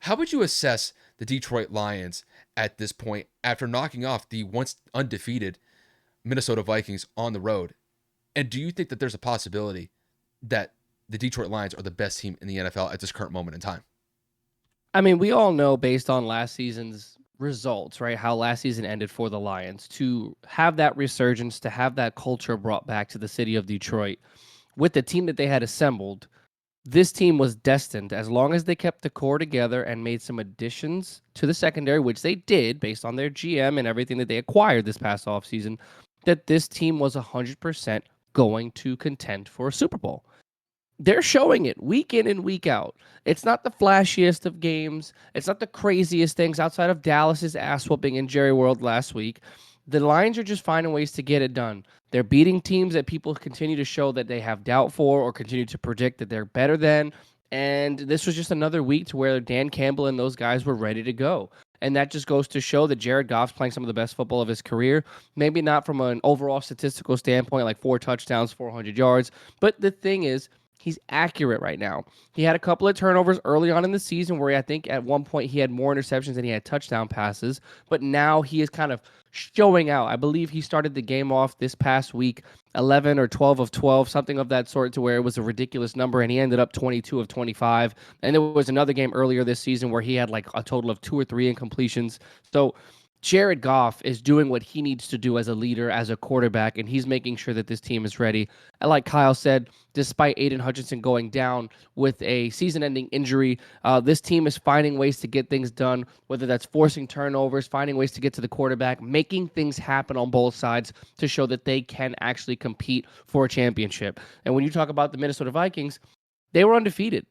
How would you assess the Detroit Lions at this point after knocking off the once undefeated Minnesota Vikings on the road? And do you think that there's a possibility that the Detroit Lions are the best team in the NFL at this current moment in time? I mean, we all know based on last season's results, right? How last season ended for the Lions to have that resurgence, to have that culture brought back to the city of Detroit with the team that they had assembled. This team was destined, as long as they kept the core together and made some additions to the secondary, which they did based on their GM and everything that they acquired this past offseason, that this team was 100% going to contend for a Super Bowl. They're showing it week in and week out. It's not the flashiest of games. It's not the craziest things outside of Dallas's ass whooping in Jerry World last week. The Lions are just finding ways to get it done. They're beating teams that people continue to show that they have doubt for or continue to predict that they're better than. And this was just another week to where Dan Campbell and those guys were ready to go. And that just goes to show that Jared Goff's playing some of the best football of his career. Maybe not from an overall statistical standpoint, like 4 touchdowns, 400 yards. But the thing is, he's accurate right now. He had a couple of turnovers early on in the season where I think at one point he had more interceptions than he had touchdown passes, but now he is kind of showing out. I believe he started the game off this past week 11 or 12 of 12, something of that sort, to where it was a ridiculous number, and he ended up 22 of 25. And there was another game earlier this season where he had like a total of 2 or 3 incompletions. So Jared Goff is doing what he needs to do as a leader, as a quarterback, and he's making sure that this team is ready. And like Kyle said, despite Aiden Hutchinson going down with a season-ending injury, this team is finding ways to get things done, whether that's forcing turnovers, finding ways to get to the quarterback, making things happen on both sides to show that they can actually compete for a championship. And when you talk about the Minnesota Vikings, they were undefeated.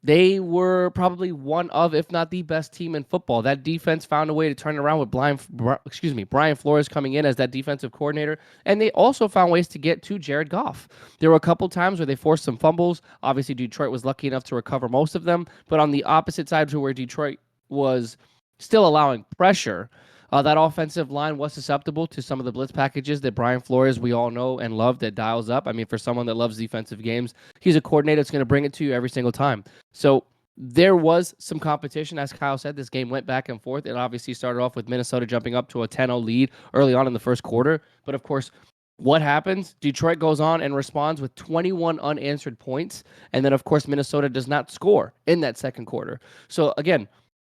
They were probably one of, if not the best team in football. That defense found a way to turn it around with Brian Flores coming in as that defensive coordinator, and they also found ways to get to Jared Goff. There were a couple times where they forced some fumbles. Obviously, Detroit was lucky enough to recover most of them, but on the opposite side to where Detroit was still allowing pressure, that offensive line was susceptible to some of the blitz packages that Brian Flores, we all know and love, that dials up. I mean, for someone that loves defensive games, he's a coordinator that's going to bring it to you every single time. So there was some competition. As Kyle said, this game went back and forth. It obviously started off with Minnesota jumping up to a 10-0 lead early on in the first quarter. But of course, what happens? Detroit goes on and responds with 21 unanswered points. And then, of course, Minnesota does not score in that second quarter. So again,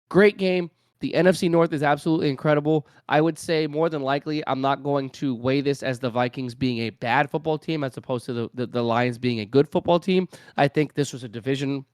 great game. The NFC North is absolutely incredible. I would say more than likely I'm not going to weigh this as the Vikings being a bad football team as opposed to the Lions being a good football team. I think this was a division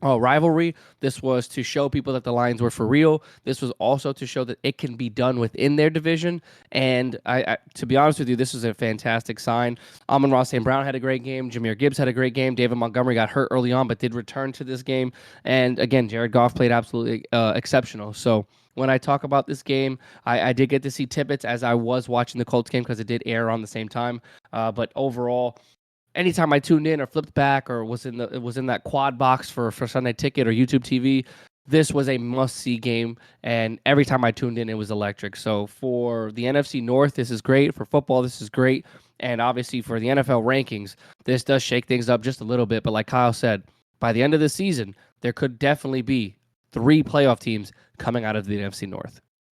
rivalry. This was to show people that the Lions were for real. This was also to show that it can be done within their division. And to be honest with you, this was a fantastic sign. Amon-Ra St. Brown had a great game. Jahmyr Gibbs had a great game. David Montgomery got hurt early on, but did return to this game. And again, Jared Goff played absolutely exceptional. So when I talk about this game, I did get to see tidbits as I was watching the Colts game because it did air on the same time. But overall, anytime I tuned in or flipped back or was in that quad box for Sunday Ticket or YouTube TV, this was a must-see game. And every time I tuned in, it was electric. So for the NFC North, this is great. For football, this is great. And obviously for the NFL rankings, this does shake things up just a little bit. But like Kyle said, by the end of the season, there could definitely be 3 playoff teams coming out of the NFC North.